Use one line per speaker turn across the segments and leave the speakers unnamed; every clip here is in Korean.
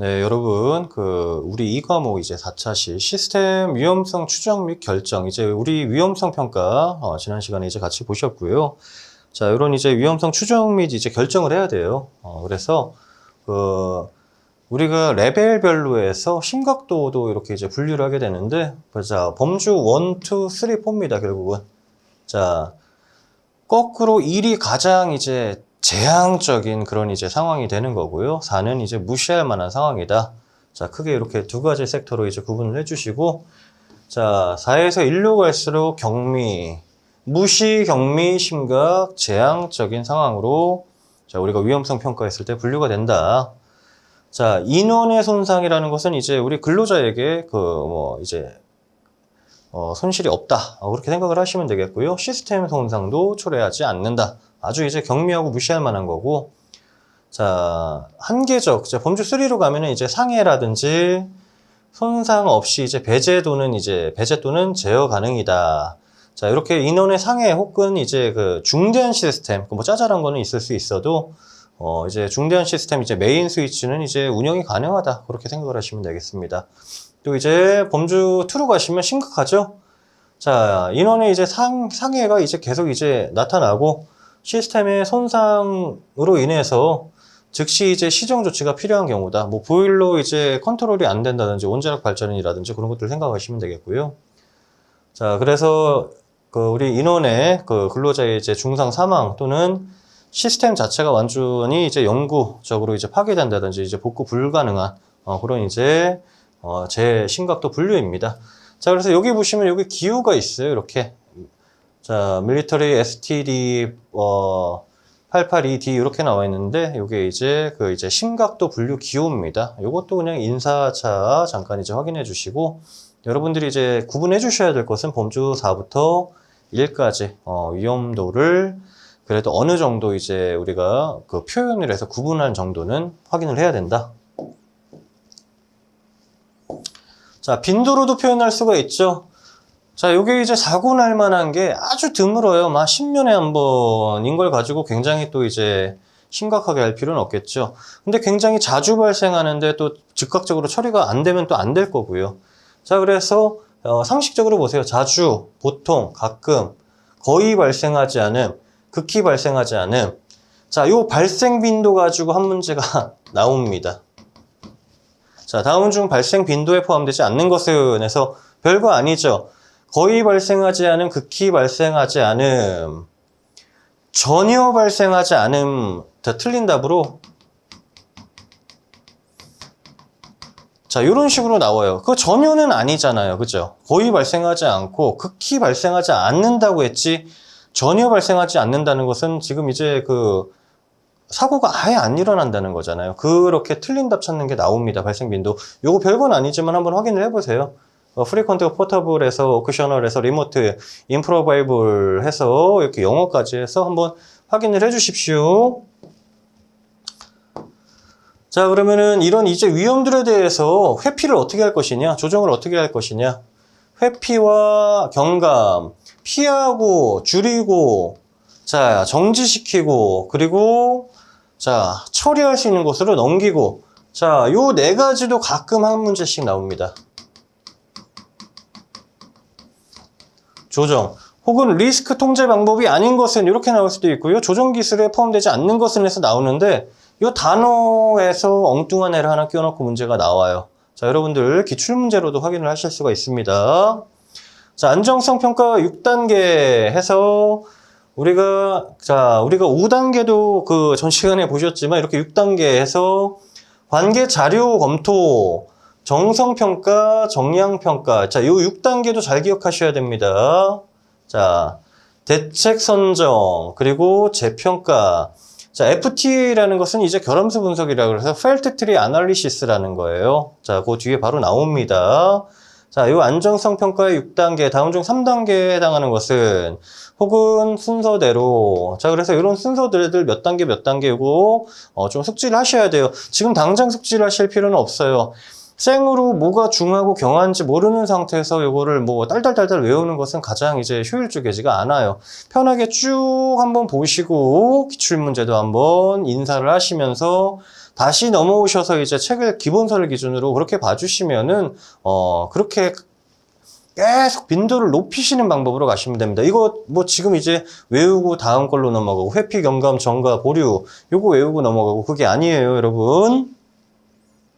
네, 여러분, 우리 이 과목 이제 4차시 시스템 위험성 추정 및 결정, 이제 우리 위험성 평가, 지난 시간에 이제 같이 보셨고요. 자, 이런 이제 위험성 추정 및 이제 결정을 해야 돼요. 그래서, 우리가 레벨별로 해서 심각도도 이렇게 이제 분류를 하게 되는데, 자, 범주 1, 2, 3, 4입니다, 결국은. 자, 거꾸로 1이 가장 이제 재앙적인 그런 이제 상황이 되는 거고요. 4는 이제 무시할 만한 상황이다. 자, 크게 이렇게 두 가지 섹터로 이제 구분을 해주시고, 자, 4에서 1로 갈수록 경미, 무시, 경미, 심각, 재앙적인 상황으로 자, 우리가 위험성 평가했을 때 분류가 된다. 자, 인원의 손상이라는 것은 이제 우리 근로자에게 손실이 없다. 그렇게 생각을 하시면 되겠고요. 시스템 손상도 초래하지 않는다. 아주 이제 경미하고 무시할 만한 거고. 자, 한계적. 범주 3로 가면은 이제 상해라든지 손상 없이 이제 배제 또는 제어 가능이다. 자, 이렇게 인원의 상해 혹은 이제 중대한 시스템, 뭐 짜잘한 거는 있을 수 있어도, 이제 중대한 시스템, 이제 메인 스위치는 이제 운영이 가능하다. 그렇게 생각을 하시면 되겠습니다. 또 이제 범주 2로 가시면 심각하죠? 자, 인원의 이제 상해가 이제 계속 이제 나타나고 시스템의 손상으로 인해서 즉시 이제 시정 조치가 필요한 경우다. 뭐 보일러 이제 컨트롤이 안 된다든지 원자력 발전이라든지 그런 것들 생각하시면 되겠고요. 자, 그래서 우리 인원의 근로자의 이제 중상 사망 또는 시스템 자체가 완전히 이제 영구적으로 이제 파괴된다든지 이제 복구 불가능한 그런 이제 제 심각도 분류입니다. 자, 그래서 여기 보시면 여기 기호가 있어요. 이렇게. 자, 밀리터리 STD 882D 이렇게 나와 있는데 이게 이제 이제 심각도 분류 기호입니다. 이것도 그냥 인사차 잠깐 이제 확인해 주시고 여러분들이 이제 구분해 주셔야 될 것은 범주 4부터 1까지 위험도를 그래도 어느 정도 이제 우리가 표현을 해서 구분할 정도는 확인을 해야 된다. 자, 빈도로도 표현할 수가 있죠. 자, 요게 이제 사고 날 만한 게 아주 드물어요. 10년에 한 번인 걸 가지고 굉장히 또 이제 심각하게 할 필요는 없겠죠. 근데 굉장히 자주 발생하는데 또 즉각적으로 처리가 안 되면 또 안 될 거고요. 자, 그래서 상식적으로 보세요. 자주, 보통, 가끔, 거의 발생하지 않음, 극히 발생하지 않음. 자, 요 발생 빈도 가지고 한 문제가 나옵니다. 자, 다음 중 발생 빈도에 포함되지 않는 것은 해서 별거 아니죠. 거의 발생하지 않음, 극히 발생하지 않음, 전혀 발생하지 않음. 다 틀린 답으로 자, 이런 식으로 나와요. 그거 전혀는 아니잖아요. 그죠? 거의 발생하지 않고 극히 발생하지 않는다고 했지 전혀 발생하지 않는다는 것은 지금 이제 사고가 아예 안 일어난다는 거잖아요. 그렇게 틀린 답 찾는 게 나옵니다. 발생 빈도. 요거 별건 아니지만 한번 확인을 해보세요. 프리퀀트 포터블에서 오크셔널에서 리모트 인프로바이블 해서 이렇게 영어까지 해서 한번 확인을 해 주십시오. 자, 그러면은 이런 이제 위험들에 대해서 회피를 어떻게 할 것이냐, 조정을 어떻게 할 것이냐, 회피와 경감, 피하고, 줄이고, 자, 정지시키고, 그리고 자, 처리할 수 있는 곳으로 넘기고, 자, 요 네 가지도 가끔 한 문제씩 나옵니다. 조정. 혹은 리스크 통제 방법이 아닌 것은 이렇게 나올 수도 있고요. 조정 기술에 포함되지 않는 것은 해서 나오는데 이 단어에서 엉뚱한 애를 하나 끼워놓고 문제가 나와요. 자, 여러분들 기출문제로도 확인을 하실 수가 있습니다. 자, 안정성 평가 6단계 해서 우리가 5단계도 전 시간에 보셨지만 이렇게 6단계 해서 관계 자료 검토, 정성평가, 정량평가. 자, 요 6단계도 잘 기억하셔야 됩니다. 자, 대책 선정, 그리고 재평가. 자, FTA라는 것은 이제 결함수 분석이라고 해서 Felt Tree Analysis라는 거예요. 자, 그 뒤에 바로 나옵니다. 자, 요 안정성 평가의 6단계, 다음 중 3단계에 해당하는 것은 혹은 순서대로. 자, 그래서 이런 순서들을 몇 단계고, 좀 숙지를 하셔야 돼요. 지금 당장 숙지를 하실 필요는 없어요. 생으로 뭐가 중하고 경한지 모르는 상태에서 이거를 뭐 딸딸딸딸 외우는 것은 가장 이제 효율적이지가 않아요. 편하게 쭉 한번 보시고 기출문제도 한번 인사를 하시면서 다시 넘어오셔서 이제 책을 기본서를 기준으로 그렇게 봐주시면은, 그렇게 계속 빈도를 높이시는 방법으로 가시면 됩니다. 이거 뭐 지금 이제 외우고 다음 걸로 넘어가고 회피, 경감, 정가, 보류 요거 외우고 넘어가고 그게 아니에요, 여러분.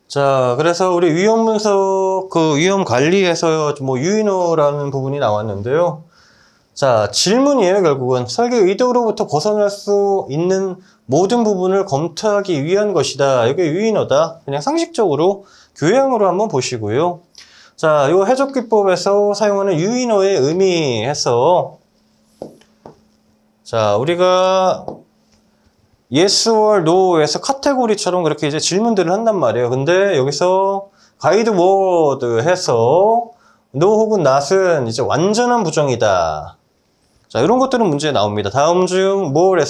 자, 그래서 우리 위험 분석 그 위험 관리에서 뭐 유인어라는 부분이 나왔는데요. 자, 질문이에요, 결국은. 설계 의도로부터 벗어날 수 있는 모든 부분을 검토하기 위한 것이다. 이게 유인어다. 그냥 상식적으로 교양으로 한번 보시고요. 자, 요 해석기법에서 사용하는 유인어의 의미에서 자, 우리가 yes or no에서 카테고리처럼 그렇게 이제 질문들을 한단 말이에요. 근데 여기서 가이드 워드 해서 no 혹은 not은 이제 완전한 부정이다. 자, 이런 것들은 문제에 나옵니다. 다음 중 more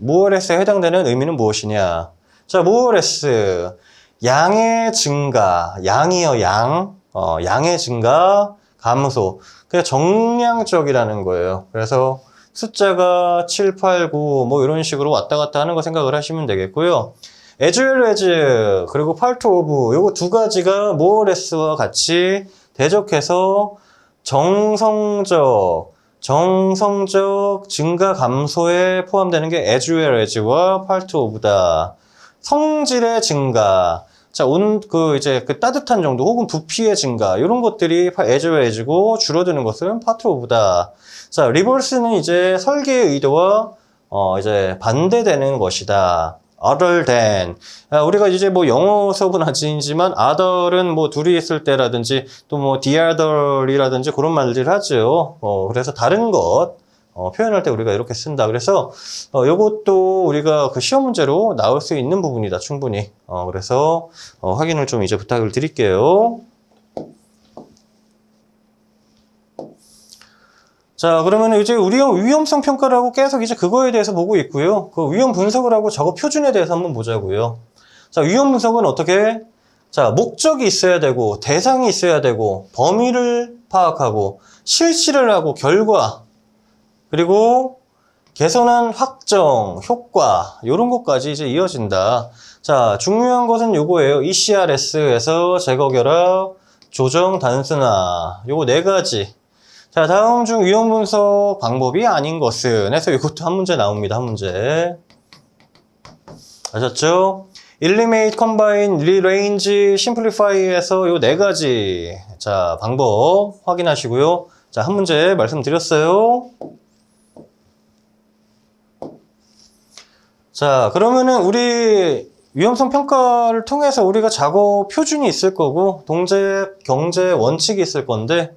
or less에 해당되는 의미는 무엇이냐? 자, more or less 양의 증가, 양이요, 양. 양의 증가, 감소. 그냥 정량적이라는 거예요. 그래서 숫자가 7, 8, 9, 뭐 이런 식으로 왔다 갔다 하는 거 생각을 하시면 되겠고요. as well as, 그리고 part of, 요거 두 가지가 more or less와 같이 대적해서 정성적 증가 감소에 포함되는 게 as well as와 part of다. 성질의 증가. 자, 이제 그 따뜻한 정도 혹은 부피의 증가. 이런 것들이 as well as고 줄어드는 것은 part of다. 자, reverse는 이제 설계의 의도와, 이제 반대되는 것이다. other than. 우리가 이제 뭐 영어 수업은 아니지만 other은 뭐 둘이 있을 때라든지 또 뭐 the other이라든지 그런 말들을 하죠. 그래서 다른 것. 표현할 때 우리가 이렇게 쓴다. 그래서 이것도 우리가 그 시험 문제로 나올 수 있는 부분이다. 충분히. 그래서 확인을 좀 이제 부탁을 드릴게요. 자, 그러면 이제 우리 위험성 평가라고 계속 이제 그거에 대해서 보고 있고요. 그 위험 분석을 하고 작업 표준에 대해서 한번 보자고요. 자, 위험 분석은 어떻게? 자, 목적이 있어야 되고 대상이 있어야 되고 범위를 파악하고 실시를 하고 결과 그리고 개선한 확정, 효과 이런 것까지 이제 이어진다. 자, 중요한 것은 요거예요. ECRS에서 제거, 결합, 조정, 단순화 요거 네 가지. 자, 다음 중 위험 분석 방법이 아닌 것은 해서 이것도 한 문제 나옵니다. 한 문제. 아셨죠? Eliminate, Combine, Rearrange, Simplify에서 요 네 가지. 자, 방법 확인하시고요. 자, 한 문제 말씀드렸어요. 자, 그러면은 우리 위험성 평가를 통해서 우리가 작업 표준이 있을 거고 동작, 경제 원칙이 있을 건데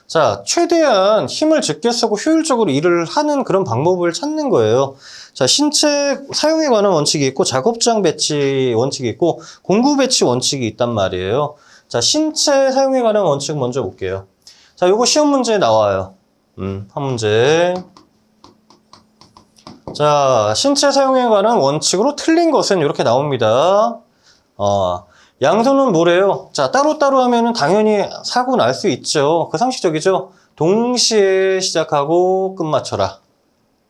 자, 최대한 힘을 적게 쓰고 효율적으로 일을 하는 그런 방법을 찾는 거예요. 자, 신체 사용에 관한 원칙이 있고 작업장 배치 원칙이 있고 공구 배치 원칙이 있단 말이에요. 자, 신체 사용에 관한 원칙 먼저 볼게요. 자, 요거 시험 문제에 나와요. 한 문제. 자, 신체 사용에 관한 원칙으로 틀린 것은 이렇게 나옵니다. 양손은 뭐래요? 자, 따로따로 하면은 당연히 사고 날 수 있죠. 그 상식적이죠? 동시에 시작하고 끝 맞춰라.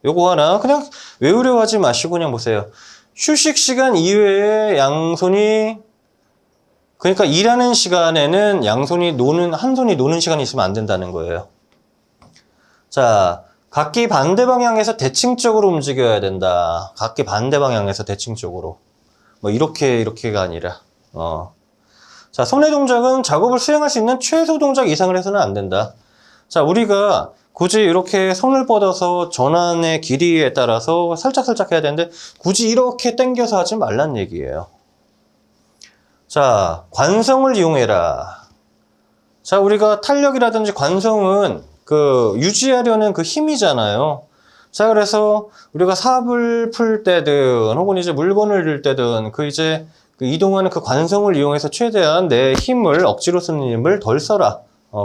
요거 하나 그냥 외우려 하지 마시고 그냥 보세요. 휴식 시간 이외에 양손이 그러니까 일하는 시간에는 양손이 한 손이 노는 시간이 있으면 안 된다는 거예요. 자, 각기 반대 방향에서 대칭적으로 움직여야 된다. 각기 반대 방향에서 대칭적으로. 뭐 이렇게가 아니라. 자, 손의 동작은 작업을 수행할 수 있는 최소 동작 이상을 해서는 안 된다. 자, 우리가 굳이 이렇게 손을 뻗어서 전환의 길이에 따라서 살짝살짝 해야 되는데 굳이 이렇게 당겨서 하지 말란 얘기예요. 자, 관성을 이용해라. 자, 우리가 탄력이라든지 관성은 그 유지하려는 그 힘이잖아요. 자, 그래서 우리가 삽을 풀 때든 혹은 이제 물건을 들 때든 그 이제 그 이동하는 그 관성을 이용해서 최대한 내 힘을 억지로 쓰는 힘을 덜 써라.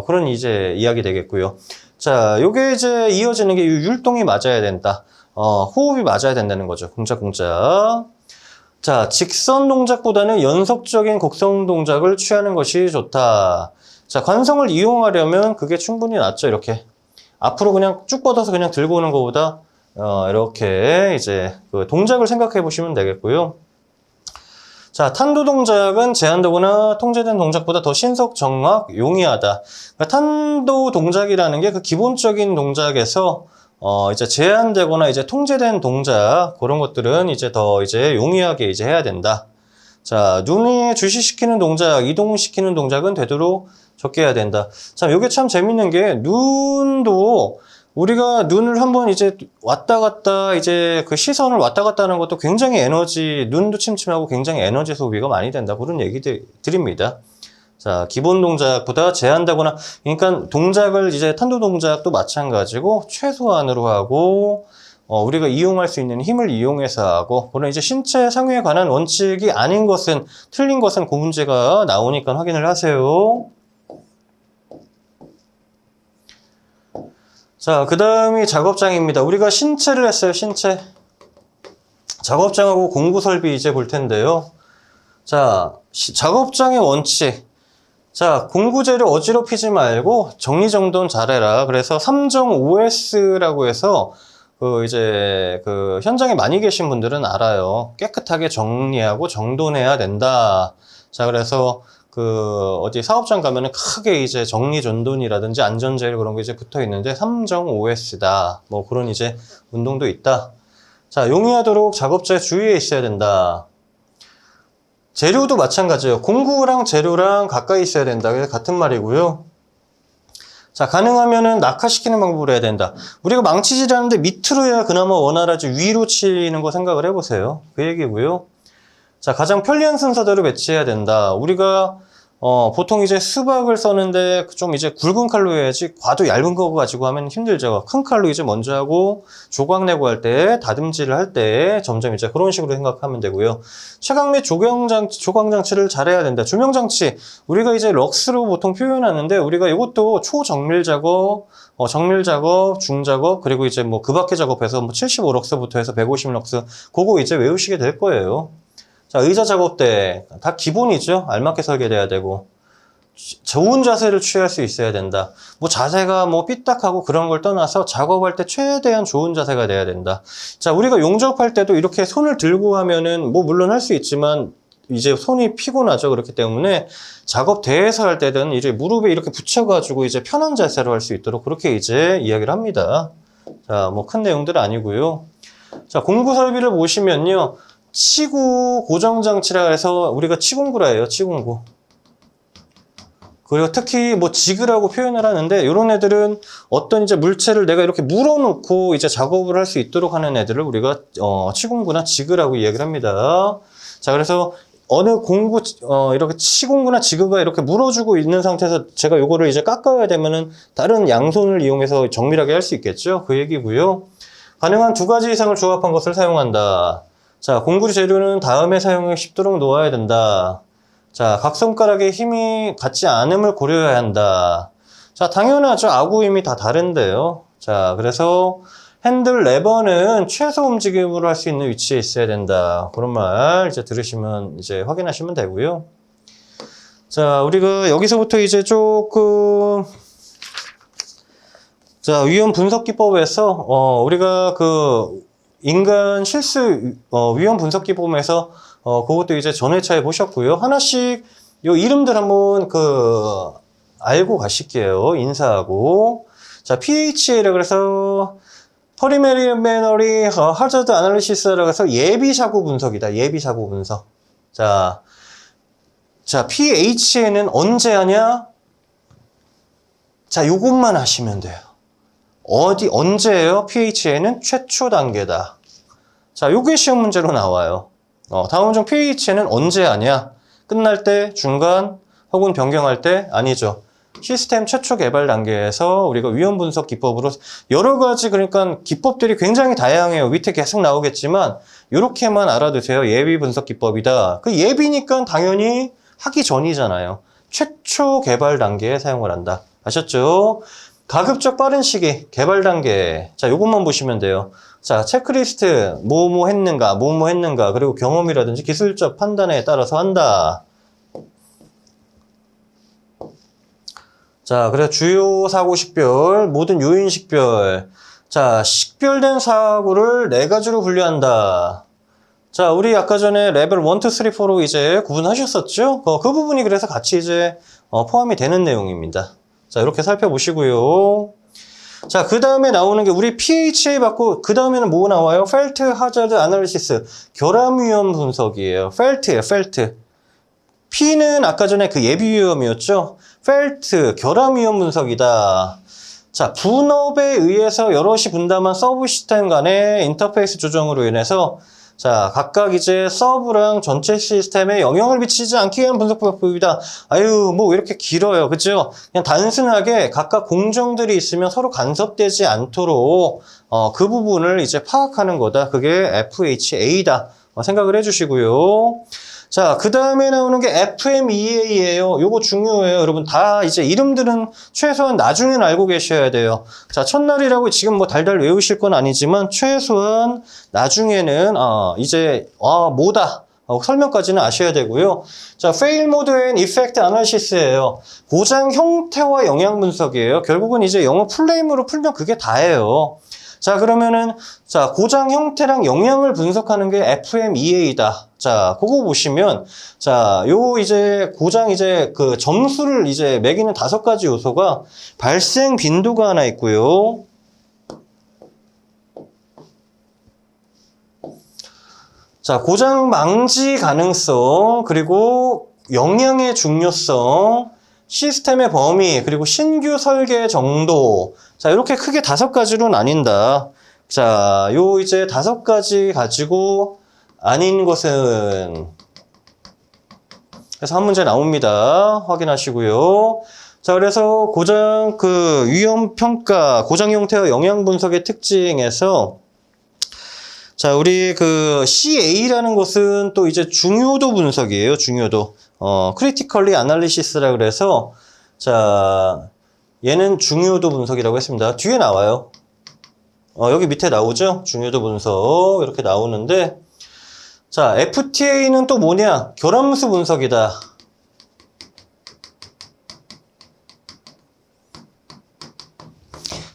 그런 이제 이야기 되겠고요. 자, 요게 이제 이어지는 게 율동이 맞아야 된다. 호흡이 맞아야 된다는 거죠. 공작. 자, 직선 동작보다는 연속적인 곡선 동작을 취하는 것이 좋다. 자, 관성을 이용하려면 그게 충분히 낫죠. 이렇게 앞으로 그냥 쭉 뻗어서 그냥 들고 오는 것보다 이렇게 이제 그 동작을 생각해 보시면 되겠고요. 자, 탄도 동작은 제한되거나 통제된 동작보다 더 신속, 정확, 용이하다. 그러니까 탄도 동작이라는 게 그 기본적인 동작에서 이제 제한되거나 이제 통제된 동작, 그런 것들은 이제 더 이제 용이하게 이제 해야 된다. 자, 눈에 주시시키는 동작, 이동시키는 동작은 되도록 적게 해야 된다. 자, 요게 참 재밌는 게, 눈도 우리가 눈을 한번 이제 왔다 갔다 이제 그 시선을 왔다 갔다 하는 것도 굉장히 눈도 침침하고 굉장히 에너지 소비가 많이 된다. 그런 얘기 드립니다. 자, 기본 동작보다 제한되거나, 그러니까 동작을 이제 탄도 동작도 마찬가지고 최소한으로 하고, 우리가 이용할 수 있는 힘을 이용해서 하고, 그런 이제 신체 상위에 관한 원칙이 아닌 것은, 틀린 것은 그 문제가 나오니까 확인을 하세요. 자, 그 다음이 작업장입니다. 우리가 신체를 했어요, 신체. 작업장하고 공구 설비 이제 볼 텐데요. 자, 작업장의 원칙. 자, 공구 재료 어지럽히지 말고 정리정돈 잘해라. 그래서 3.5S라고 해서 이제 현장에 많이 계신 분들은 알아요. 깨끗하게 정리하고 정돈해야 된다. 자, 그래서 어디 사업장 가면은 크게 이제 정리전돈이라든지 안전제일 그런 게 이제 붙어 있는데 3.5S다. 뭐 그런 이제 운동도 있다. 자, 용이하도록 작업자의 주위에 있어야 된다. 재료도 마찬가지예요. 공구랑 재료랑 가까이 있어야 된다. 그래서 같은 말이고요. 자, 가능하면은 낙하시키는 방법으로 해야 된다. 우리가 망치질하는데 밑으로 해야 그나마 원활하지 위로 치는 거 생각을 해보세요. 그 얘기고요. 자, 가장 편리한 순서대로 배치해야 된다. 우리가 보통 이제 수박을 써는데 좀 이제 굵은 칼로 해야지 과도 얇은 거 가지고 하면 힘들죠. 큰 칼로 이제 먼저 하고 조각 내고 할 때, 다듬질을 할 때 점점 이제 그런 식으로 생각하면 되고요. 채광 및 조광장치를 잘해야 된다. 조명장치, 우리가 이제 럭스로 보통 표현하는데 우리가 이것도 초정밀 작업, 정밀 작업, 중작업, 그리고 이제 뭐 그 밖에 작업해서 뭐 75럭스부터 해서 150럭스, 그거 이제 외우시게 될 거예요. 자, 의자 작업대 다 기본이죠. 알맞게 설계돼야 되고 좋은 자세를 취할 수 있어야 된다. 뭐 자세가 뭐 삐딱하고 그런 걸 떠나서 작업할 때 최대한 좋은 자세가 돼야 된다. 자, 우리가 용접할 때도 이렇게 손을 들고 하면은 뭐 물론 할 수 있지만 이제 손이 피곤하죠. 그렇기 때문에 작업대에서 할 때는 이제 무릎에 이렇게 붙여가지고 이제 편한 자세로 할 수 있도록 그렇게 이제 이야기를 합니다. 자, 뭐 큰 내용들은 아니고요. 자, 공구 설비를 보시면요. 치구 고정장치라 해서 우리가 치공구라 해요. 치공구. 그리고 특히 뭐 지그라고 표현을 하는데 이런 애들은 어떤 이제 물체를 내가 이렇게 물어놓고 이제 작업을 할 수 있도록 하는 애들을 우리가 치공구나 지그라고 이야기를 합니다. 자, 그래서 어느 공구 이렇게 치공구나 지그가 이렇게 물어주고 있는 상태에서 제가 요거를 이제 깎아야 되면은 다른 양손을 이용해서 정밀하게 할 수 있겠죠. 그 얘기고요. 가능한 2가지 이상을 조합한 것을 사용한다. 자, 공구 재료는 다음에 사용하기 쉽도록 놓아야 된다. 자, 각 손가락에 힘이 같지 않음을 고려해야 한다. 자, 당연하죠. 아구 힘이 다 다른데요. 자, 그래서 핸들 레버는 최소 움직임으로 할 수 있는 위치에 있어야 된다. 그런 말 이제 들으시면 이제 확인하시면 되고요. 자, 우리가 여기서부터 이제 조금 자, 위험 분석 기법에서 우리가 인간 실수 위험 분석 기법에서 그것도 이제 전회차에 보셨고요. 하나씩 요 이름들 한번 알고 가실게요. 인사하고. 자, PHA라 그래서 Preliminary Hazard Analysis라고 해서 예비 사고 분석이다. 예비 사고 분석. 자, PHA는 언제 하냐? 자, 요것만 하시면 돼요. 언제예요? PHA는 최초 단계다. 자, 요게 시험 문제로 나와요. 다음 중 PHA는 언제 하냐? 끝날 때, 중간, 혹은 변경할 때? 아니죠. 시스템 최초 개발 단계에서 우리가 위험 분석 기법으로 여러 가지 그러니까 기법들이 굉장히 다양해요. 밑에 계속 나오겠지만 요렇게만 알아두세요. 예비 분석 기법이다. 그 예비니까 당연히 하기 전이잖아요. 최초 개발 단계에 사용을 한다. 아셨죠? 가급적 빠른 시기, 개발 단계. 자, 요것만 보시면 돼요. 자, 체크리스트, 뭐뭐 했는가, 그리고 경험이라든지 기술적 판단에 따라서 한다. 자, 그래서 주요 사고 식별, 모든 요인 식별. 자, 식별된 사고를 4가지로 분류한다. 자, 우리 아까 전에 레벨 1, 2, 3, 4로 이제 구분하셨었죠? 그 부분이 그래서 같이 이제 포함이 되는 내용입니다. 자, 이렇게 살펴보시고요. 자, 그 다음에 나오는 게 우리 PHA 받고, 그 다음에는 뭐 나와요? Felt Hazard Analysis. 결함 위험 분석이에요. Felt예요, Felt. P는 아까 전에 그 예비 위험이었죠? Felt, 결함 위험 분석이다. 자, 분업에 의해서 여럿이 분담한 서브 시스템 간의 인터페이스 조정으로 인해서 자, 각각 이제 서브랑 전체 시스템에 영향을 미치지 않게 하는 분석 방법이다. 아유, 뭐 왜 이렇게 길어요. 그죠? 그냥 단순하게 각각 공정들이 있으면 서로 간섭되지 않도록 그 부분을 이제 파악하는 거다. 그게 FHA다. 생각을 해주시고요. 자, 그 다음에 나오는 게 FMEA예요. 요거 중요해요. 여러분 다 이제 이름들은 최소한 나중엔 알고 계셔야 돼요. 자, 첫날이라고 지금 뭐 달달 외우실 건 아니지만 최소한 나중에는 이제 뭐다. 설명까지는 아셔야 되고요. 자, Fail Mode and Effect Analysis예요. 고장 형태와 영향 분석이에요. 결국은 이제 영어 플레임으로 풀면 그게 다예요. 자, 그러면은, 자, 고장 형태랑 영향을 분석하는 게 FMEA다. 자, 그거 보시면, 자, 요 이제 고장 이제 그 점수를 이제 매기는 5가지 요소가 발생 빈도가 하나 있고요. 자, 고장 망지 가능성, 그리고 영향의 중요성, 시스템의 범위, 그리고 신규 설계 정도. 자, 이렇게 크게 5가지로 나뉜다. 자, 요 이제 5가지 가지고 아닌 것은. 그래서 한 문제 나옵니다. 확인하시고요. 자, 그래서 고장 위험 평가, 고장 형태와 영향 분석의 특징에서 자, 우리 CA라는 것은 또 이제 중요도 분석이에요. 중요도. Critically Analysis라 그래서 자, 얘는 중요도 분석이라고 했습니다. 뒤에 나와요. 여기 밑에 나오죠? 중요도 분석 이렇게 나오는데 자, FTA는 또 뭐냐? 결함수 분석이다.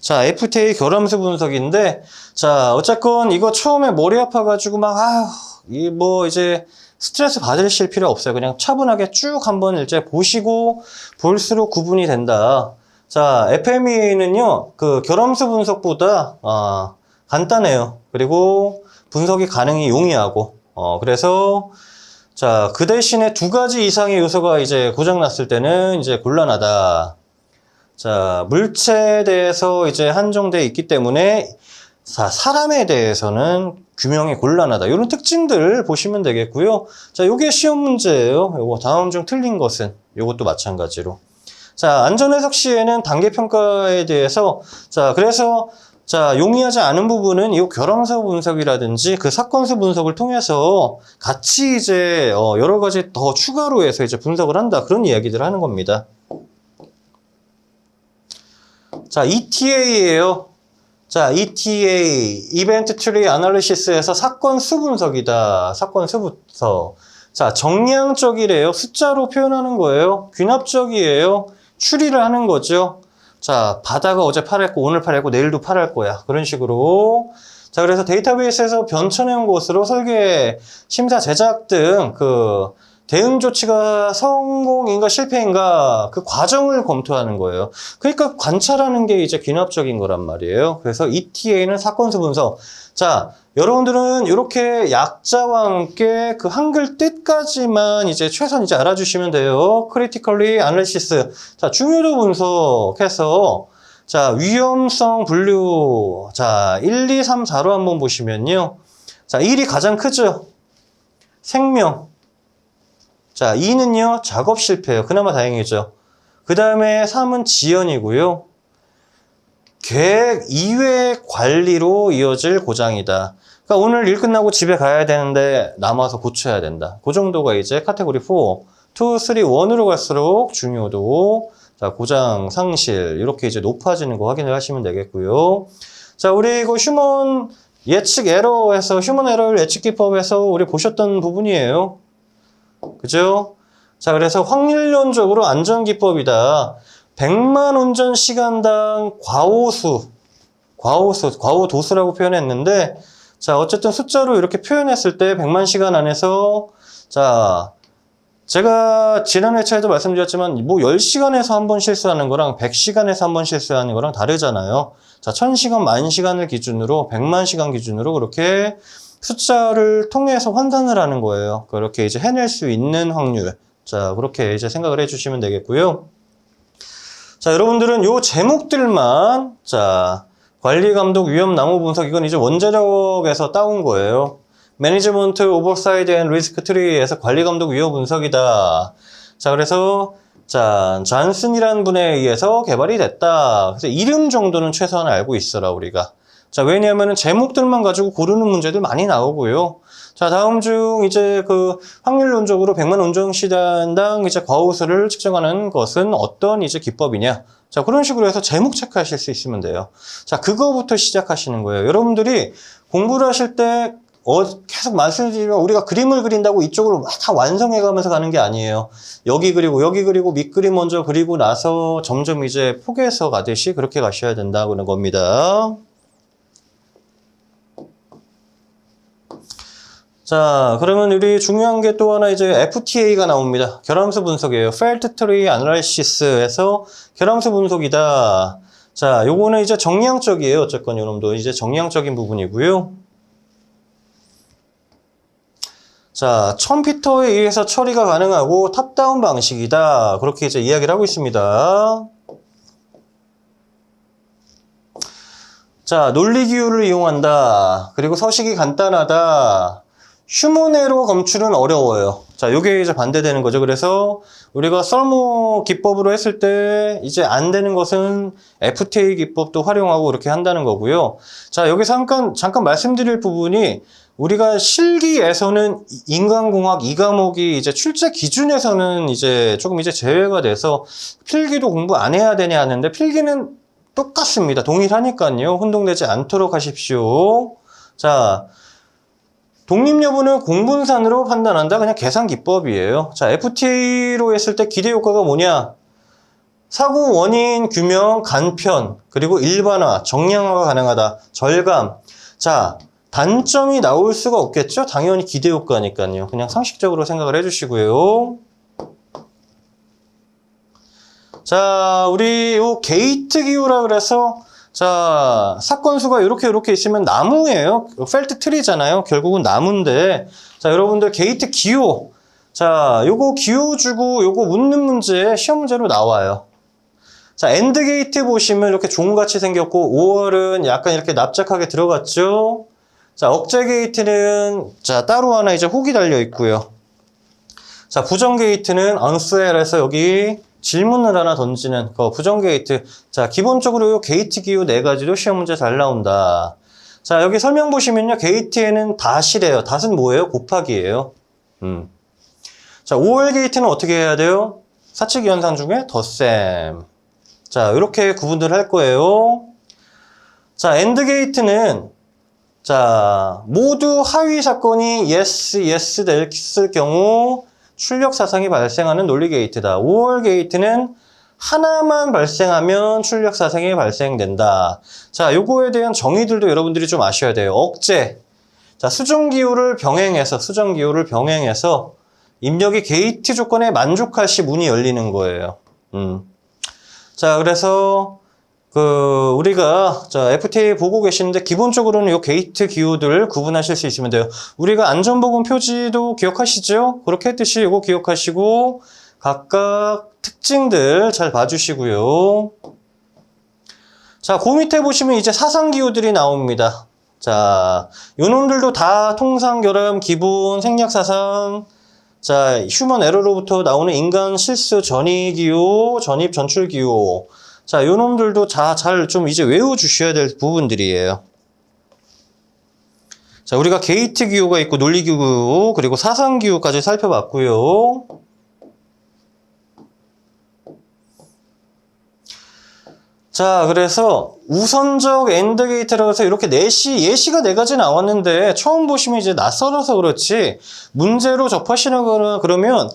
자, FTA 결함수 분석인데 자, 어쨌건 이거 처음에 머리 아파가지고 막 이제 스트레스 받으실 필요 없어요. 그냥 차분하게 쭉 한번 이제 보시고 볼수록 구분이 된다. 자, FMEA는요, 결함수 분석보다 간단해요. 그리고 분석이 가능이 용이하고 그래서 자, 그 대신에 2가지 이상의 요소가 이제 고장났을 때는 이제 곤란하다. 자, 물체에 대해서 이제 한정되어 있기 때문에 사람에 대해서는 규명이 곤란하다. 이런 특징들 보시면 되겠고요. 자, 요게 시험 문제예요. 요거 다음 중 틀린 것은 요것도 마찬가지로. 자, 안전해석 시에는 단계 평가에 대해서 자, 그래서 자, 용이하지 않은 부분은 이 결함수 분석이라든지 그 사건수 분석을 통해서 같이 이제 여러 가지 더 추가로 해서 이제 분석을 한다. 그런 이야기들을 하는 겁니다. 자, ETA예요. 자, ETA, Event Tree Analysis에서 사건 수 분석이다. 사건 수 분석. 자, 정량적이래요. 숫자로 표현하는 거예요. 귀납적이에요. 추리를 하는 거죠. 자, 바다가 어제 팔았고, 오늘 팔았고, 내일도 팔을 거야. 그런 식으로. 자, 그래서 데이터베이스에서 변천해온 것으로 설계, 심사, 제작 등 대응 조치가 성공인가 실패인가 그 과정을 검토하는 거예요. 그러니까 관찰하는 게 이제 귀납적인 거란 말이에요. 그래서 ETA는 사건수 분석. 자, 여러분들은 이렇게 약자와 함께 그 한글 뜻까지만 이제 최선 이제 알아주시면 돼요. Critically Analysis. 자, 중요도 분석해서 자, 위험성 분류. 자, 1, 2, 3, 4로 한번 보시면요. 자, 1이 가장 크죠. 생명. 자, 2는요, 작업 실패예요. 그나마 다행이죠. 그 다음에 3은 지연이고요. 계획 이외 관리로 이어질 고장이다. 그러니까 오늘 일 끝나고 집에 가야 되는데 남아서 고쳐야 된다. 그 정도가 이제 카테고리 4, 2, 3, 1으로 갈수록 중요도, 자, 고장 상실 이렇게 이제 높아지는 거 확인을 하시면 되겠고요. 자, 우리 이거 휴먼 예측 에러에서 휴먼 에러 예측 기법에서 우리 보셨던 부분이에요. 그죠? 자, 그래서 확률론적으로 안전기법이다. 100만 운전 시간당 과호도수라고 표현했는데, 자, 어쨌든 숫자로 이렇게 표현했을 때 100만 시간 안에서, 자, 제가 지난 회차에도 말씀드렸지만, 뭐 10시간에서 한 번 실수하는 거랑 100시간에서 한 번 실수하는 거랑 다르잖아요. 자, 1000시간, 10,000시간을 기준으로, 100만 시간 기준으로 그렇게 숫자를 통해서 환산을 하는 거예요. 그렇게 이제 해낼 수 있는 확률. 자, 그렇게 이제 생각을 해주시면 되겠고요. 자, 여러분들은 요 제목들만, 자, 관리, 감독, 위험, 낭호 분석, 이건 이제 원자력에서 따온 거예요. 매니지먼트, 오버사이드 앤 리스크 트리에서 관리, 감독, 위험 분석이다. 자, 그래서, 자, 잔슨이라는 분에 의해서 개발이 됐다. 그래서 이름 정도는 최소한 알고 있어라, 우리가. 자, 왜냐하면 제목들만 가지고 고르는 문제들 많이 나오고요. 자, 다음 중 이제 그 확률론적으로 100만 운전시간당 이제 과호수를 측정하는 것은 어떤 이제 기법이냐. 자, 그런 식으로 해서 제목 체크하실 수 있으면 돼요. 자, 그거부터 시작하시는 거예요. 여러분들이 공부를 하실 때 계속 말씀드리면 우리가 그림을 그린다고 이쪽으로 막 다 완성해 가면서 가는 게 아니에요. 여기 그리고 밑그림 먼저 그리고 나서 점점 이제 포개서 가듯이 그렇게 가셔야 된다는 겁니다. 자, 그러면 우리 중요한 게 또 하나 이제 FTA가 나옵니다. 결함수 분석이에요. Fault Tree Analysis에서 결함수 분석이다. 자, 요거는 이제 정량적이에요. 어쨌건 요놈도 이제 정량적인 부분이고요. 자, 컴퓨터에 의해서 처리가 가능하고 탑다운 방식이다. 그렇게 이제 이야기를 하고 있습니다. 자, 논리 기호를 이용한다. 그리고 서식이 간단하다. 휴먼 에러 검출은 어려워요. 자, 요게 이제 반대되는 거죠. 그래서 우리가 썰모 기법으로 했을 때 이제 안 되는 것은 FTA 기법도 활용하고 이렇게 한다는 거고요. 자, 여기서 잠깐 말씀드릴 부분이 우리가 실기에서는 인간공학 2과목이 이제 출제 기준에서는 이제 조금 이제 제외가 돼서 필기도 공부 안 해야 되냐 하는데 필기는 똑같습니다. 동일하니까요. 혼동되지 않도록 하십시오. 자, 독립 여부는 공분산으로 판단한다. 그냥 계산 기법이에요. 자, FTA로 했을 때 기대 효과가 뭐냐? 사고 원인 규명, 간편, 그리고 일반화, 정량화가 가능하다. 절감. 자, 단점이 나올 수가 없겠죠? 당연히 기대 효과니까요. 그냥 상식적으로 생각을 해주시고요. 자, 우리 요 게이트 기호라 그래서 자, 사건 수가 이렇게 있으면 나무예요. 펠트 트리잖아요. 결국은 나무인데. 자, 여러분들 게이트 기호. 자, 요거 기호 주고 요거 묻는 문제 시험 문제로 나와요. 자, 엔드 게이트 보시면 이렇게 종같이 생겼고 5월은 약간 이렇게 납작하게 들어갔죠. 자, 억제 게이트는 자, 따로 하나 이제 혹이 달려 있고요. 자, 부정 게이트는 unfair에서 여기 질문을 하나 던지는 그 부정 게이트. 자, 기본적으로 이 게이트 기호 4가지로 시험 문제 잘 나온다. 자, 여기 설명 보시면요. 게이트에는 닷이래요. 닷은 뭐예요? 곱하기예요. 자, 5월 게이트는 어떻게 해야 돼요? 사칙 연산 중에 덧셈. 자, 이렇게 구분을 할 거예요. 자, 엔드 게이트는 자, 모두 하위 사건이 yes 됐을 경우 출력 사상이 발생하는 논리 게이트다. 5월 게이트는 하나만 발생하면 출력 사상이 발생된다. 자, 요거에 대한 정의들도 여러분들이 좀 아셔야 돼요. 억제. 자, 수정 기호를 병행해서 입력이 게이트 조건에 만족할 시 문이 열리는 거예요. 자, 그래서 우리가 FTA 보고 계시는데 기본적으로는 요 게이트 기호들 구분하실 수 있으면 돼요. 우리가 안전보건 표지도 기억하시죠? 그렇게 했듯이 이거 기억하시고 각각 특징들 잘 봐주시고요. 자, 그 밑에 보시면 이제 사상 기호들이 나옵니다. 자, 요 놈들도 다 통상 결함, 기본, 생략 사상, 자, 휴먼 에러로부터 나오는 인간 실수 전이 기호, 전입 전출 기호. 자, 요 놈들도 잘 좀 이제 외워주셔야 될 부분들이에요. 자, 우리가 게이트 기호가 있고 논리 기호, 그리고 사상 기호까지 살펴봤고요. 자, 그래서 우선적 엔드 게이트라고 해서 이렇게 예시가 4가지 나왔는데 처음 보시면 이제 낯설어서 그렇지 문제로 접하시거나 그러면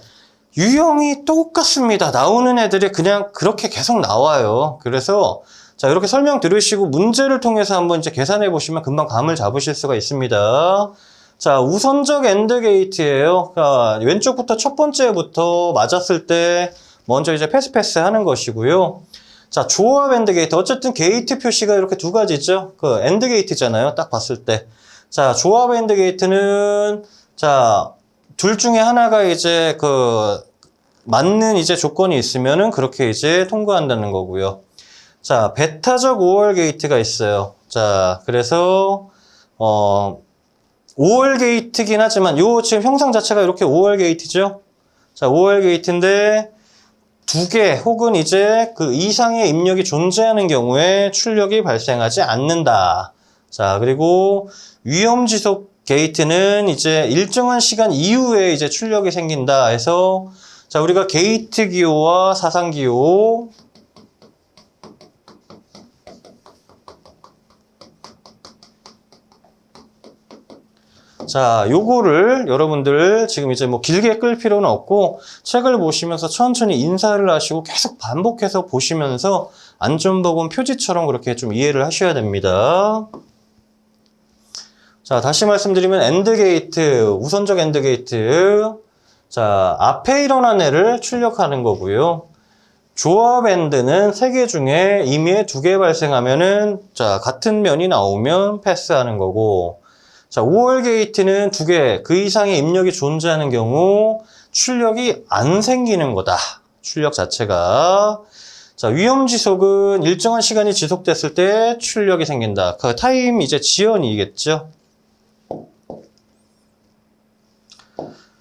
유형이 똑같습니다. 나오는 애들이 그냥 그렇게 계속 나와요. 그래서 자, 이렇게 설명 들으시고 문제를 통해서 한번 이제 계산해 보시면 금방 감을 잡으실 수가 있습니다. 자, 우선적 AND 게이트예요. 그러니까 왼쪽부터 첫 번째부터 맞았을 때 먼저 이제 패스 하는 것이고요. 자, 조합 AND 게이트. 어쨌든 게이트 표시가 이렇게 두 가지죠. 그 AND 게이트잖아요. 딱 봤을 때. 자, 조합 AND 게이트는 자, 둘 중에 하나가 이제 그 맞는 이제 조건이 있으면은 그렇게 이제 통과한다는 거고요. 자, 베타적 OR 게이트가 있어요. 자, 그래서 5월 게이트긴 하지만 요 지금 형상 자체가 이렇게 5월 게이트죠. 자, 5월 게이트인데 두 개 혹은 이제 그 이상의 입력이 존재하는 경우에 출력이 발생하지 않는다. 자, 그리고 위험 지속 게이트는 이제 일정한 시간 이후에 이제 출력이 생긴다 해서 자, 우리가 게이트 기호와 사상 기호 자, 요거를 여러분들 지금 이제 뭐 길게 끌 필요는 없고 책을 보시면서 천천히 인사를 하시고 계속 반복해서 보시면서 안전보건 표지처럼 그렇게 좀 이해를 하셔야 됩니다. 자, 다시 말씀드리면 AND 게이트, 우선적 AND 게이트. 자, 앞에 일어난 애를 출력하는 거고요. 조합 AND는 3개 중에 임의에 2개 발생하면은 자, 같은 면이 나오면 패스하는 거고 자, 5월 게이트는 2개, 그 이상의 입력이 존재하는 경우 출력이 안 생기는 거다. 출력 자체가. 자, 위험 지속은 일정한 시간이 지속됐을 때 출력이 생긴다. 그 타임 이제 지연이겠죠.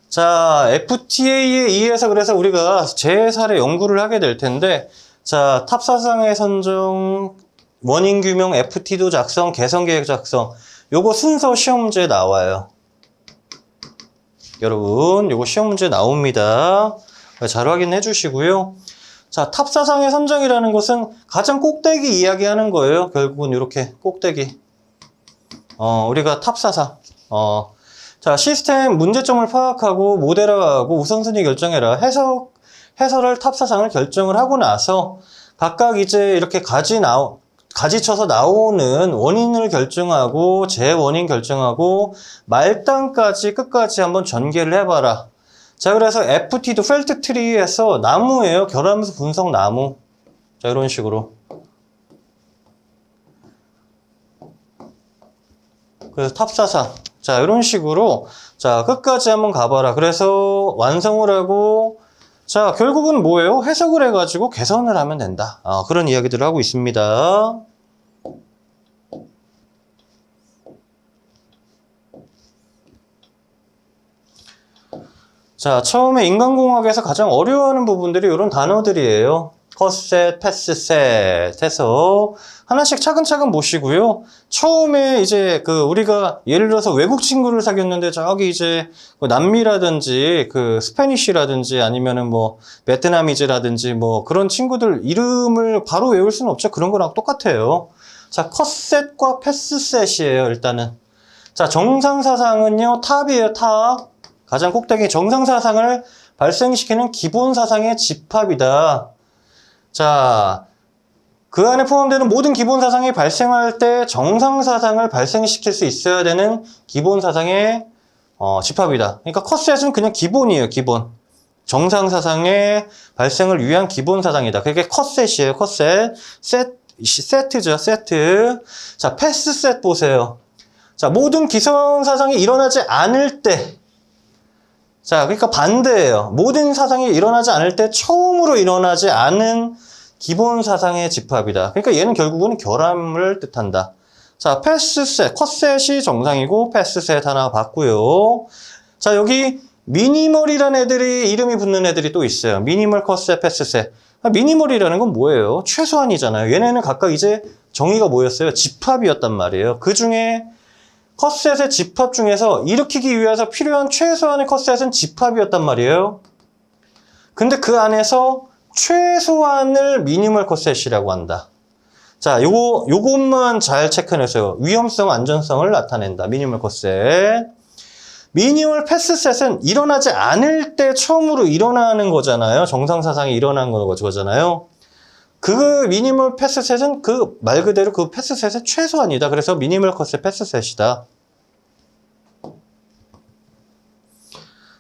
자, FTA에 의해서 그래서 우리가 재사례 연구를 하게 될 텐데 자, 탑사상의 선정, 원인 규명, FT도 작성, 개선 계획 작성 요거 순서 시험 문제 나와요. 여러분, 요거 시험 문제 나옵니다. 잘 확인해 주시고요. 자, 탑사상의 선정이라는 것은 가장 꼭대기 이야기하는 거예요. 결국은 이렇게 꼭대기. 우리가 탑사상. 자, 시스템 문제점을 파악하고 모델화하고 우선순위 결정해라. 해설을 탑사상을 결정을 하고 나서 각각 이제 이렇게 가지쳐서 나오는 원인을 결정하고 재원인 결정하고 말단까지 끝까지 한번 전개를 해봐라. 자, 그래서 FT도 펠트 트리에서 나무예요. 결합함수 분석 나무. 자, 이런 식으로. 그래서 탑사상. 자, 이런 식으로 자, 끝까지 한번 가봐라. 그래서 완성을 하고 자, 결국은 뭐예요? 해석을 해가지고 개선을 하면 된다. 그런 이야기들을 하고 있습니다. 자, 처음에 인간공학에서 가장 어려워하는 부분들이 이런 단어들이에요. 컷셋, 패스셋 해서 하나씩 차근차근 보시고요. 처음에 이제 우리가 예를 들어서 외국 친구를 사귀었는데 저기 이제 남미라든지 스페니쉬라든지 아니면은 뭐 베트남이즈라든지 뭐 그런 친구들 이름을 바로 외울 수는 없죠. 그런 거랑 똑같아요. 자, 컷셋과 패스셋이에요, 일단은. 자, 정상사상은요, 탑이에요, 탑. 가장 꼭대기 정상사상을 발생시키는 기본사상의 집합이다. 자, 그 안에 포함되는 모든 기본사상이 발생할 때 정상사상을 발생시킬 수 있어야 되는 기본사상의 집합이다. 그러니까 컷셋은 그냥 기본이에요, 기본. 정상사상의 발생을 위한 기본사상이다. 그게 컷셋이에요, 컷셋. 세트죠, 세트. 자, 패스셋 보세요. 자, 모든 기성사상이 일어나지 않을 때 자, 그러니까 반대예요. 모든 사상이 일어나지 않을 때 처음으로 일어나지 않은 기본 사상의 집합이다. 그러니까 얘는 결국은 결함을 뜻한다. 자, 패스셋, 컷셋이 정상이고 패스셋 하나 봤고요. 자, 여기 미니멀이라는 애들이 이름이 붙는 애들이 또 있어요. 미니멀, 컷셋, 패스셋. 미니멀이라는 건 뭐예요? 최소한이잖아요. 얘네는 각각 이제 정의가 뭐였어요? 집합이었단 말이에요. 그 중에 컷셋의 집합 중에서 일으키기 위해서 필요한 최소한의 컷셋은 집합이었단 말이에요. 근데 그 안에서 최소한을 미니멀 컷셋이라고 한다. 자, 요것만 잘 체크해내세요. 위험성, 안전성을 나타낸다. 미니멀 컷셋. 미니멀 패스셋은 일어나지 않을 때 처음으로 일어나는 거잖아요. 정상사상이 일어나는 거잖아요. 그 미니멀 패스셋은 그 말 그대로 그 패스셋의 최소한이다. 그래서 미니멀 컷의 패스셋이다.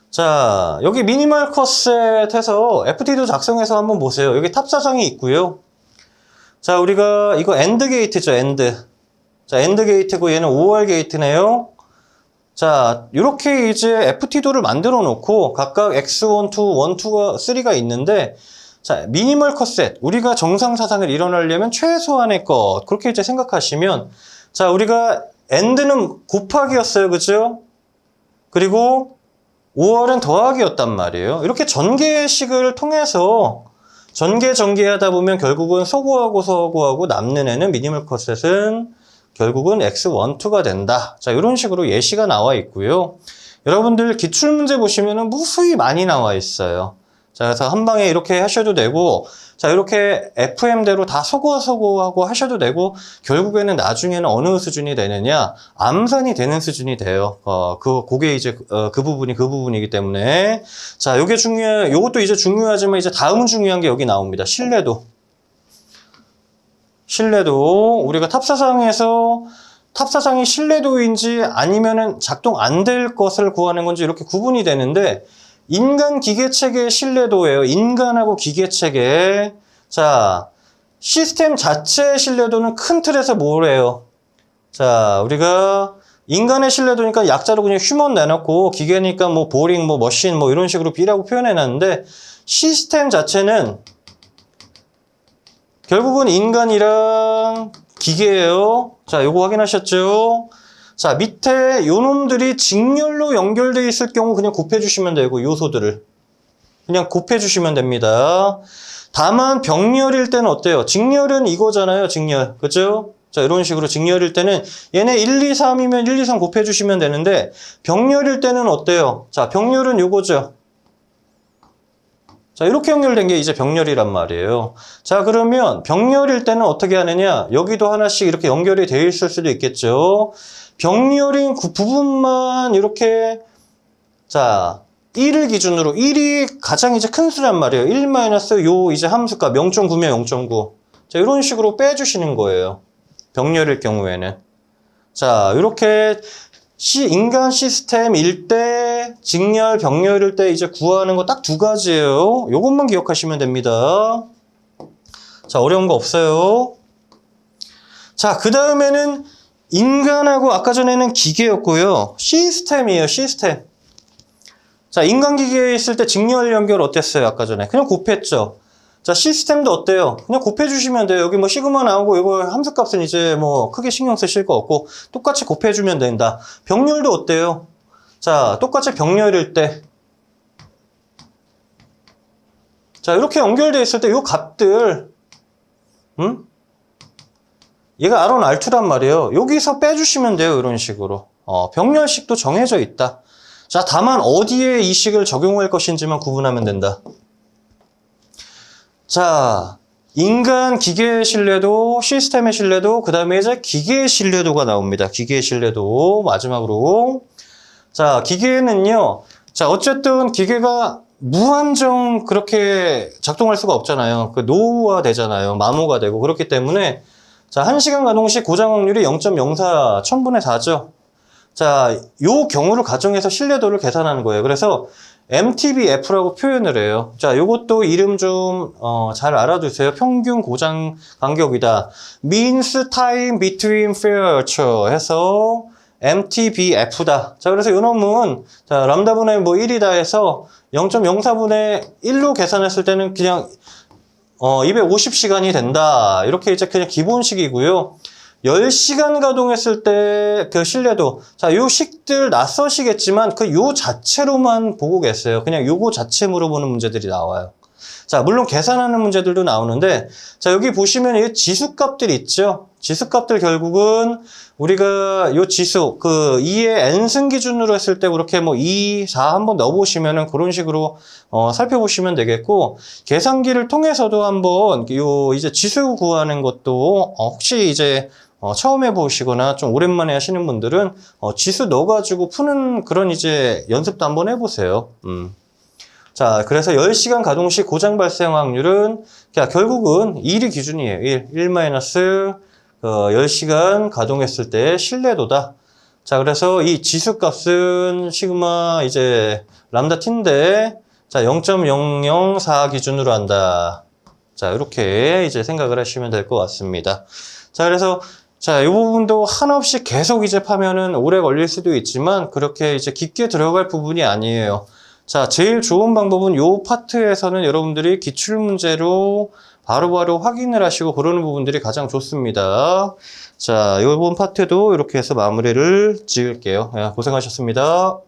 자, 여기 미니멀 컷셋에서 FT도 작성해서 한번 보세요. 여기 탑사장이 있고요. 자, 우리가 이거 엔드 게이트죠, 엔드. 자, 엔드 게이트고 얘는 OR 게이트네요. 자, 이렇게 이제 FT도를 만들어 놓고 각각 X12, 12가 3가 있는데, 자, 미니멀 컷셋. 우리가 정상 사상을 일어나려면 최소한의 것. 그렇게 이제 생각하시면, 자, 우리가 엔드는 곱하기였어요. 그죠? 그리고 5월은 더하기였단 말이에요. 이렇게 전개식을 통해서 전개하다 보면 결국은 소구하고 남는 애는 미니멀 컷셋은 결국은 X12가 된다. 자, 이런 식으로 예시가 나와 있고요. 여러분들 기출문제 보시면은 무수히 많이 나와 있어요. 자, 그래서 한 방에 이렇게 하셔도 되고, 자, 이렇게 FM대로 다 소구하고 하셔도 되고, 결국에는 나중에는 어느 수준이 되느냐, 암산이 되는 수준이 돼요. 그게 이제, 그 부분이기 때문에. 자, 요것도 이제 중요하지만, 이제 다음은 중요한 게 여기 나옵니다. 신뢰도. 우리가 탑사장이 신뢰도인지 아니면은 작동 안 될 것을 구하는 건지 이렇게 구분이 되는데, 인간 기계체계의 신뢰도예요. 인간하고 기계체계. 자, 시스템 자체의 신뢰도는 큰 틀에서 뭐래요? 자, 우리가 인간의 신뢰도니까 약자로 그냥 휴먼 내놓고 기계니까 뭐 보링, 뭐 머신 뭐 이런 식으로 B라고 표현해놨는데 시스템 자체는 결국은 인간이랑 기계예요. 자, 요거 확인하셨죠? 자, 밑에 요놈들이 직렬로 연결되어 있을 경우 그냥 곱해주시면 되고, 요소들을. 그냥 곱해주시면 됩니다. 다만 병렬일 때는 어때요? 직렬은 이거잖아요, 직렬. 그죠? 자, 이런 식으로 직렬일 때는 얘네 1, 2, 3이면 1, 2, 3 곱해주시면 되는데, 병렬일 때는 어때요? 자, 병렬은 요거죠. 자, 이렇게 연결된 게 이제 병렬이란 말이에요. 자, 그러면 병렬일 때는 어떻게 하느냐? 여기도 하나씩 이렇게 연결이 되어 있을 수도 있겠죠. 병렬인 그 부분만 이렇게, 자, 1을 기준으로, 1이 가장 이제 큰 수란 말이에요. 1 마이너스 요 이제 함수값 0.9면 0.9. 자, 이런 식으로 빼주시는 거예요. 병렬일 경우에는. 자, 이렇게 인간 시스템일 때, 직렬, 병렬일 때 이제 구하는 거 딱 두 가지예요. 요것만 기억하시면 됩니다. 자, 어려운 거 없어요. 자, 그 다음에는 인간하고 아까 전에는 기계였고요. 시스템이에요, 시스템. 자, 인간 기계에 있을 때 직렬 연결 어땠어요, 아까 전에? 그냥 곱했죠. 자, 시스템도 어때요? 그냥 곱해주시면 돼요. 여기 뭐 시그마 나오고 이거 함수값은 이제 뭐 크게 신경 쓰실 거 없고 똑같이 곱해주면 된다. 병렬도 어때요? 자, 똑같이 병렬일 때. 자, 이렇게 연결되어 있을 때 요 값들, 얘가 R1, R2란 말이에요. 여기서 빼주시면 돼요. 이런 식으로. 병렬식도 정해져 있다. 자, 다만 어디에 이 식을 적용할 것인지만 구분하면 된다. 자, 인간 기계의 신뢰도, 시스템의 신뢰도, 그 다음에 이제 기계의 신뢰도가 나옵니다. 기계의 신뢰도. 마지막으로. 자, 기계는요. 자, 어쨌든 기계가 무한정 그렇게 작동할 수가 없잖아요. 그 노후화 되잖아요. 마모가 되고. 그렇기 때문에 자, 1시간 가동 시 고장 확률이 0.04, 1000분의 4죠. 자, 요 경우를 가정해서 신뢰도를 계산하는 거예요. 그래서 MTBF라고 표현을 해요. 자, 요것도 이름 좀 잘 알아두세요. 평균 고장 간격이다. Means time between failure 해서 MTBF다. 자, 그래서 요 놈은 자, 람다분의 뭐 1이다 해서 0.04분의 1로 계산했을 때는 그냥 250시간이 된다. 이렇게 이제 그냥 기본식이고요. 10시간 가동했을 때 그 신뢰도. 자, 요 식들 낯서시겠지만 요 자체로만 보고 계세요. 그냥 요거 자체 물어보는 문제들이 나와요. 자, 물론 계산하는 문제들도 나오는데, 자, 여기 보시면 이 지수값들 있죠? 지수값들 결국은 우리가 요 지수, 2의 n승 기준으로 했을 때 그렇게 뭐 2, 4 한번 넣어보시면은 그런 식으로 살펴보시면 되겠고, 계산기를 통해서도 한번 요 이제 지수 구하는 것도 혹시 이제 처음 해보시거나 좀 오랜만에 하시는 분들은 지수 넣어가지고 푸는 그런 이제 연습도 한번 해보세요. 자, 그래서 10시간 가동 시 고장 발생 확률은 결국은 1이 기준이에요. 1 마이너스 10시간 가동했을 때 신뢰도다. 자, 그래서 이 지수값은 시그마 이제 람다 t인데 자, 0.004 기준으로 한다. 자, 이렇게 이제 생각을 하시면 될 것 같습니다. 자, 그래서 자, 이 부분도 한없이 계속 이제 파면은 오래 걸릴 수도 있지만 그렇게 이제 깊게 들어갈 부분이 아니에요. 자, 제일 좋은 방법은 이 파트에서는 여러분들이 기출문제로 바로바로 확인을 하시고 그러는 부분들이 가장 좋습니다. 자, 이번 파트도 이렇게 해서 마무리를 지을게요. 고생하셨습니다.